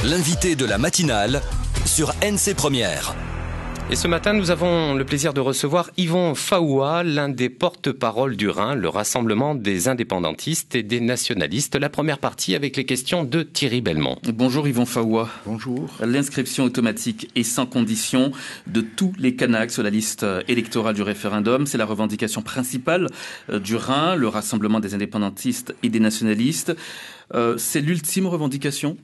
L'invité de la matinale sur NC Première. Et ce matin, nous avons le plaisir de recevoir Yvon Faoua, l'un des porte-parole du Rhin, le rassemblement des indépendantistes et des nationalistes. La première partie avec les questions de Thierry Belmont. Bonjour Yvon Faoua. Bonjour. L'inscription automatique et sans condition de tous les Kanaks sur la liste électorale du référendum, c'est la revendication principale du Rhin, le rassemblement des indépendantistes et des nationalistes. C'est l'ultime revendication ?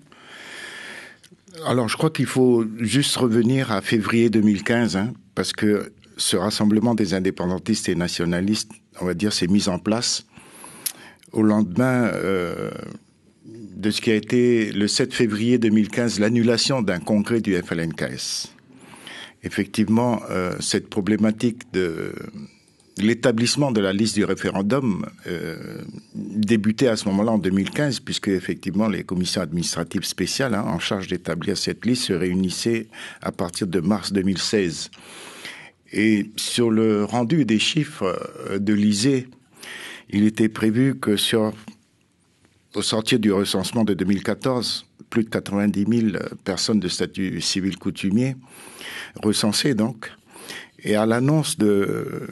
Alors, je crois qu'il faut juste revenir à février 2015, parce que ce rassemblement des indépendantistes et nationalistes, on va dire, s'est mis en place au lendemain de ce qui a été le 7 février 2015, l'annulation d'un congrès du FLNKS. Effectivement, cette problématique de l'établissement de la liste du référendum débutait à ce moment-là en 2015, puisque effectivement les commissions administratives spéciales en charge d'établir cette liste se réunissaient à partir de mars 2016. Et sur le rendu des chiffres de l'ISEE, il était prévu que au sortir du recensement de 2014, plus de 90 000 personnes de statut civil coutumier recensées donc. Et à l'annonce de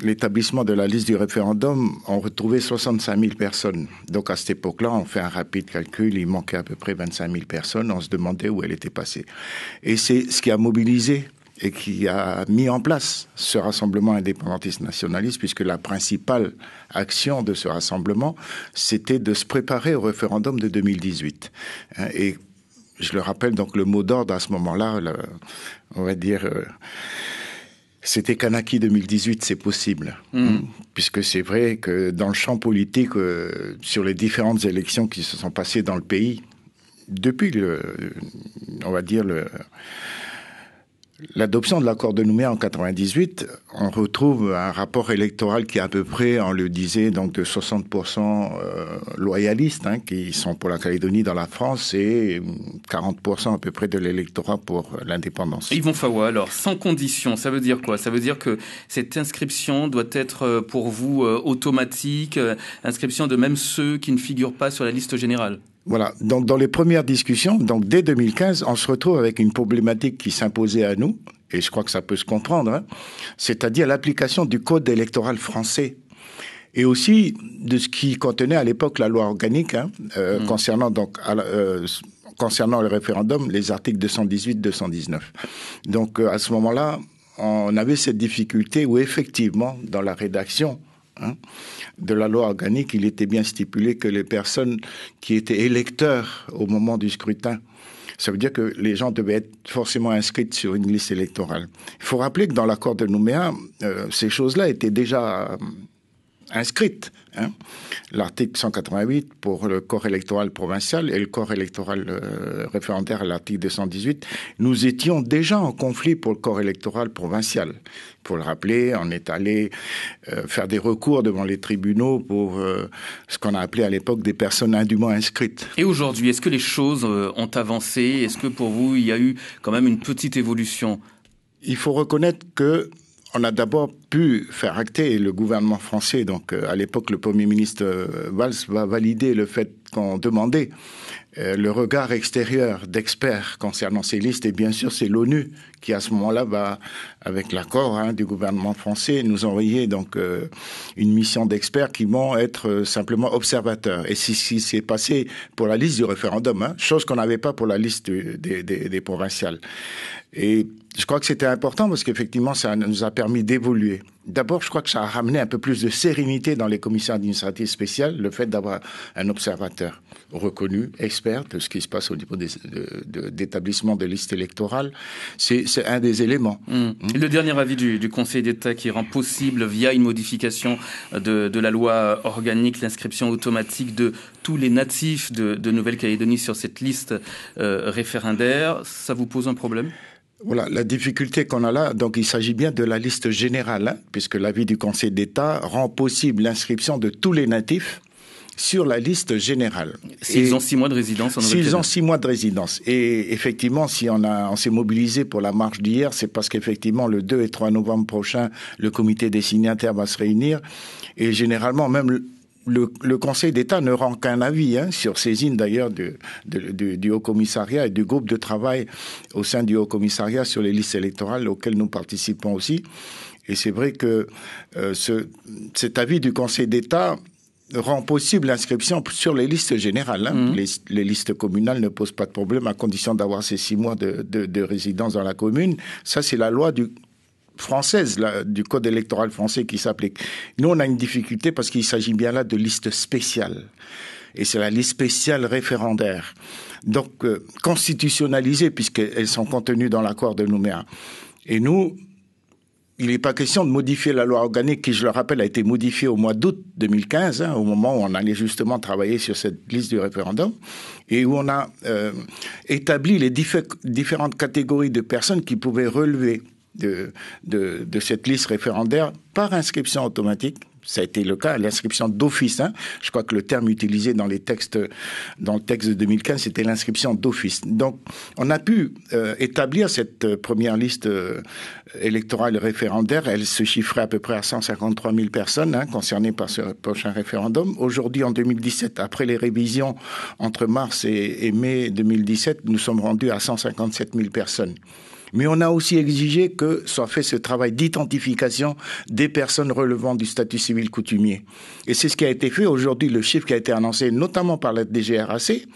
l'établissement de la liste du référendum, on retrouvait 65 000 personnes. Donc à cette époque-là, on fait un rapide calcul, il manquait à peu près 25 000 personnes, on se demandait où elles étaient passées. Et c'est ce qui a mobilisé et qui a mis en place ce rassemblement indépendantiste nationaliste, puisque la principale action de ce rassemblement, c'était de se préparer au référendum de 2018. Et je le rappelle, donc le mot d'ordre à ce moment-là, on va dire... C'était Kanaki 2018, c'est possible. Puisque c'est vrai que dans le champ politique, sur les différentes élections qui se sont passées dans le pays, depuis l'adoption de l'accord de Nouméa en 98, on retrouve un rapport électoral qui est à peu près, on le disait, donc de 60% loyalistes, qui sont pour la Calédonie dans la France, et 40% à peu près de l'électorat pour l'indépendance. Yvon Faoua, alors, sans condition, ça veut dire quoi ? Ça veut dire que cette inscription doit être pour vous automatique, inscription de même ceux qui ne figurent pas sur la liste générale ? Voilà. Donc, dans les premières discussions, donc dès 2015, on se retrouve avec une problématique qui s'imposait à nous, et je crois que ça peut se comprendre, c'est-à-dire l'application du code électoral français, et aussi de ce qui contenait à l'époque la loi organique, concernant le référendum, les articles 218-219. Donc, à ce moment-là, on avait cette difficulté où effectivement, dans la rédaction de la loi organique, il était bien stipulé que les personnes qui étaient électeurs au moment du scrutin, ça veut dire que les gens devaient être forcément inscrits sur une liste électorale. Il faut rappeler que dans l'accord de Nouméa, ces choses-là étaient déjà inscrites. L'article 188 pour le corps électoral provincial et le corps électoral référendaire à l'article 218, nous étions déjà en conflit pour le corps électoral provincial. Pour le rappeler, on est allé faire des recours devant les tribunaux pour ce qu'on a appelé à l'époque des personnes indûment inscrites. Et aujourd'hui, est-ce que les choses ont avancé ? Est-ce que pour vous, il y a eu quand même une petite évolution ? Il faut reconnaître que on a d'abord pu faire acter, et le gouvernement français, donc à l'époque le Premier ministre Valls, va valider le fait qu'on demandait le regard extérieur d'experts concernant ces listes. Et bien sûr, c'est l'ONU qui, à ce moment-là, va, avec l'accord du gouvernement français, nous envoyer donc une mission d'experts qui vont être simplement observateurs. Et c'est ce qui s'est passé pour la liste du référendum, chose qu'on n'avait pas pour la liste des provinciales. Et je crois que c'était important parce qu'effectivement, ça nous a permis d'évoluer. D'abord, je crois que ça a ramené un peu plus de sérénité dans les commissions administratives spéciales, le fait d'avoir un observateur reconnu, expert de ce qui se passe au niveau d'établissement de listes électorales. C'est un des éléments. Et le dernier avis du Conseil d'État qui rend possible, via une modification de la loi organique, l'inscription automatique de tous les natifs de Nouvelle-Calédonie sur cette liste référendaire, ça vous pose un problème ? Voilà, la difficulté qu'on a là, donc il s'agit bien de la liste générale, puisque l'avis du Conseil d'État rend possible l'inscription de tous les natifs sur la liste générale. S'ils ont 6 mois de résidence en Nouvelle-Calédonie. S'ils ont 6 mois de résidence. Et effectivement, si on s'est mobilisé pour la marche d'hier, c'est parce qu'effectivement, le 2 et 3 novembre prochain, le comité des signataires va se réunir. Et généralement, même le Conseil d'État ne rend qu'un avis sur saisine d'ailleurs du Haut-Commissariat et du groupe de travail au sein du Haut-Commissariat sur les listes électorales auquel nous participons aussi. Et c'est vrai que cet avis du Conseil d'État rend possible l'inscription sur les listes générales. Les listes communales ne posent pas de problème à condition d'avoir ces 6 mois de résidence dans la commune. Ça, c'est la loi française, du code électoral français qui s'applique. Nous, on a une difficulté parce qu'il s'agit bien là de listes spéciales. Et c'est la liste spéciale référendaire. Donc, constitutionnalisée puisqu'elles sont contenues dans l'accord de Nouméa. Et nous, il n'est pas question de modifier la loi organique qui, je le rappelle, a été modifiée au mois d'août 2015, au moment où on allait justement travailler sur cette liste du référendum, et où on a établi les différentes catégories de personnes qui pouvaient relever de cette liste référendaire par inscription automatique. Ça a été le cas, l'inscription d'office. Je crois que le terme utilisé dans le texte de 2015, c'était l'inscription d'office. Donc, on a pu établir cette première liste électorale référendaire. Elle se chiffrait à peu près à 153 000 personnes concernées par ce prochain référendum. Aujourd'hui, en 2017, après les révisions entre mars et mai 2017, nous sommes rendus à 157 000 personnes. Mais on a aussi exigé que soit fait ce travail d'identification des personnes relevant du statut civil coutumier. Et c'est ce qui a été fait. Aujourd'hui, le chiffre qui a été annoncé notamment par la DGRAC,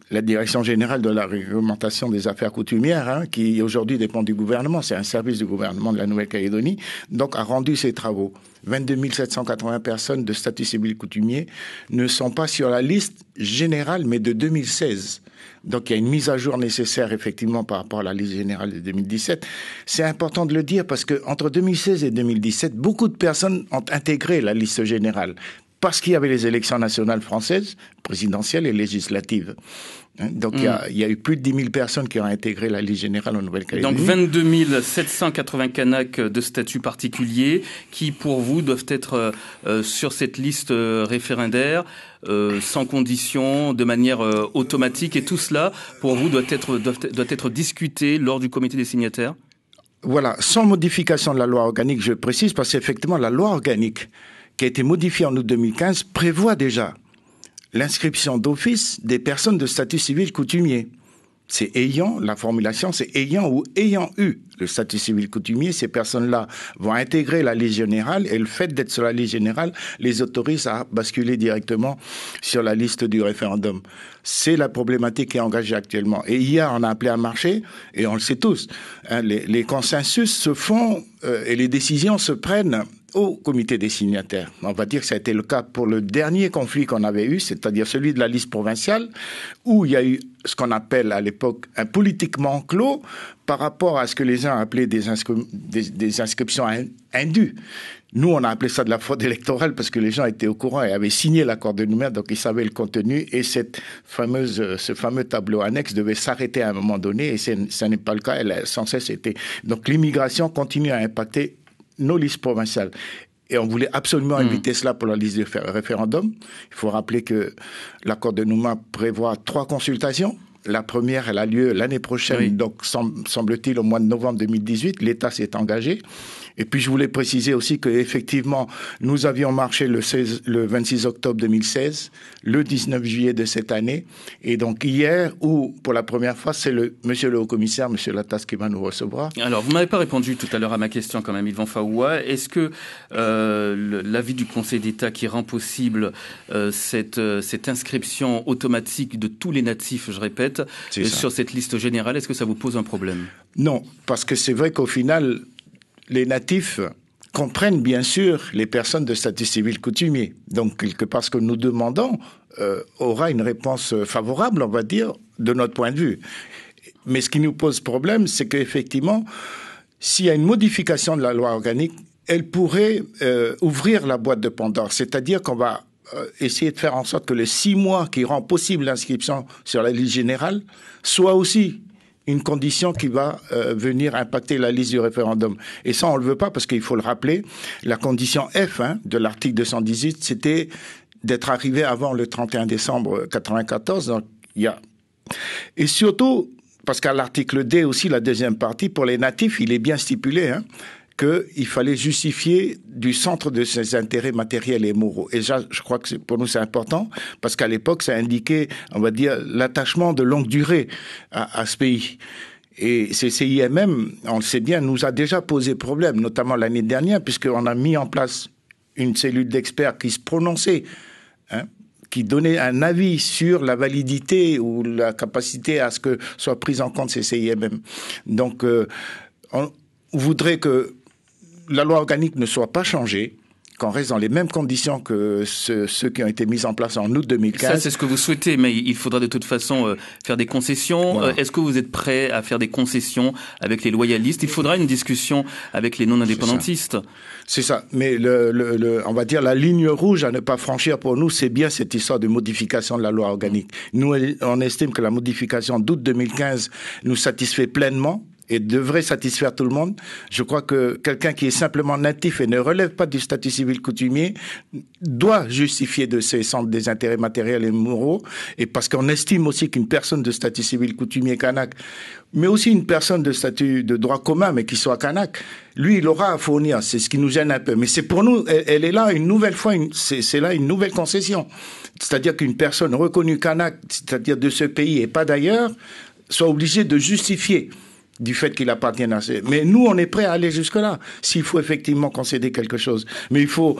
la Direction générale de la réglementation des affaires coutumières, qui aujourd'hui dépend du gouvernement, c'est un service du gouvernement de la Nouvelle-Calédonie, donc a rendu ses travaux. 22 780 personnes de statut civil coutumier ne sont pas sur la liste générale, mais de 2016. Donc il y a une mise à jour nécessaire effectivement par rapport à la liste générale de 2017. C'est important de le dire parce que entre 2016 et 2017, beaucoup de personnes ont intégré la liste générale parce qu'il y avait les élections nationales françaises, présidentielles et législatives. Donc il y a eu plus de 10 000 personnes qui ont intégré la liste générale en Nouvelle-Calédonie. Donc 22 780 Kanaks de statut particulier qui pour vous doivent être sur cette liste référendaire sans condition, de manière automatique, et tout cela pour vous doit être discuté lors du comité des signataires? Voilà, sans modification de la loi organique, je précise, parce qu'effectivement la loi organique qui a été modifiée en août 2015 prévoit déjà l'inscription d'office des personnes de statut civil coutumier. C'est la formulation, c'est ayant ou ayant eu le statut civil coutumier. Ces personnes-là vont intégrer la liste générale et le fait d'être sur la liste générale les autorise à basculer directement sur la liste du référendum. C'est la problématique qui est engagée actuellement. Et hier, on a appelé à marcher, et on le sait tous, les consensus se font et les décisions se prennent au comité des signataires. On va dire que ça a été le cas pour le dernier conflit qu'on avait eu, c'est-à-dire celui de la liste provinciale, où il y a eu ce qu'on appelle à l'époque un politiquement clos par rapport à ce que les uns appelaient des inscriptions indues. Nous, on a appelé ça de la fraude électorale parce que les gens étaient au courant et avaient signé l'accord de Nouméa, donc ils savaient le contenu, et ce fameux tableau annexe devait s'arrêter à un moment donné, et ça n'est pas le cas, elle a sans cesse été. Donc l'immigration continue à impacter nos listes provinciales. Et on voulait absolument éviter cela pour la liste de référendum. Il faut rappeler que l'accord de Nouméa prévoit 3 consultations. La première, elle a lieu l'année prochaine, donc semble-t-il au mois de novembre 2018. L'État s'est engagé. Et puis je voulais préciser aussi qu'effectivement, nous avions marché le 26 octobre 2016, le 19 juillet de cette année. Et donc hier, où pour la première fois, c'est monsieur le haut-commissaire, monsieur Latas, qui va nous recevoir. Alors, vous m'avez pas répondu tout à l'heure à ma question quand même, Yvan Faoua. Est-ce que l'avis du Conseil d'État qui rend possible cette inscription automatique de tous les natifs, je répète, sur cette liste générale, est-ce que ça vous pose un problème? Non, parce que c'est vrai qu'au final, les natifs comprennent bien sûr les personnes de statut civil coutumier. Donc, quelque part, ce que nous demandons aura une réponse favorable, on va dire, de notre point de vue. Mais ce qui nous pose problème, c'est qu'effectivement, s'il y a une modification de la loi organique, elle pourrait ouvrir la boîte de Pandore. C'est-à-dire qu'on va essayer de faire en sorte que les 6 mois qui rend possible l'inscription sur la liste générale soient aussi une condition qui va venir impacter la liste du référendum. Et ça, on ne le veut pas parce qu'il faut le rappeler, la condition F de l'article 218, c'était d'être arrivé avant le 31 décembre 1994. Donc, et surtout, parce qu'à l'article D aussi, la deuxième partie, pour les natifs, il est bien stipulé qu'il fallait justifier du centre de ses intérêts matériels et moraux. Et ça, je crois que pour nous, c'est important, parce qu'à l'époque, ça indiquait, on va dire, l'attachement de longue durée à ce pays. Et ces CIMM, on le sait bien, nous a déjà posé problème, notamment l'année dernière, puisqu'on a mis en place une cellule d'experts qui se prononçait, qui donnait un avis sur la validité ou la capacité à ce que soient prises en compte ces CIMM. Donc, on voudrait que la loi organique ne soit pas changée, qu'on reste dans les mêmes conditions que ceux qui ont été mis en place en août 2015. Ça, c'est ce que vous souhaitez, mais il faudra de toute façon faire des concessions. Voilà. Est-ce que vous êtes prêt à faire des concessions avec les loyalistes? Il faudra une discussion avec les non-indépendantistes. C'est ça. Mais on va dire la ligne rouge à ne pas franchir pour nous, c'est bien cette histoire de modification de la loi organique. Nous, on estime que la modification d'août 2015 nous satisfait pleinement et devrait satisfaire tout le monde. Je crois que quelqu'un qui est simplement natif et ne relève pas du statut civil coutumier doit justifier de ses centres des intérêts matériels et moraux, et parce qu'on estime aussi qu'une personne de statut civil coutumier kanak, mais aussi une personne de statut de droit commun, mais qui soit kanak, lui, il aura à fournir. C'est ce qui nous gêne un peu. Mais c'est pour nous, elle est là une nouvelle fois, c'est là une nouvelle concession. C'est-à-dire qu'une personne reconnue kanak, c'est-à-dire de ce pays et pas d'ailleurs, soit obligée de justifier du fait qu'il appartient à ces... Mais nous, on est prêt à aller jusque-là, s'il faut effectivement concéder quelque chose. Mais il faut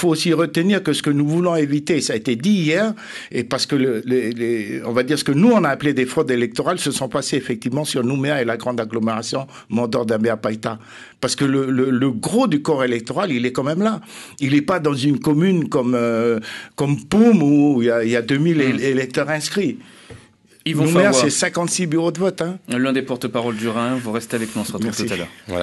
aussi retenir que ce que nous voulons éviter, ça a été dit hier, et parce que on va dire ce que nous, on a appelé des fraudes électorales, se sont passées effectivement sur Nouméa et la grande agglomération Mandor d'Ambéa-Païta. Parce que le gros du corps électoral, il est quand même là. Il n'est pas dans une commune comme Poum, où il y a 2000 électeurs inscrits. Nouméa, c'est 56 bureaux de vote. L'un des porte-parole du Rhin, vous restez avec nous, on se retrouve tout à l'heure. Voilà.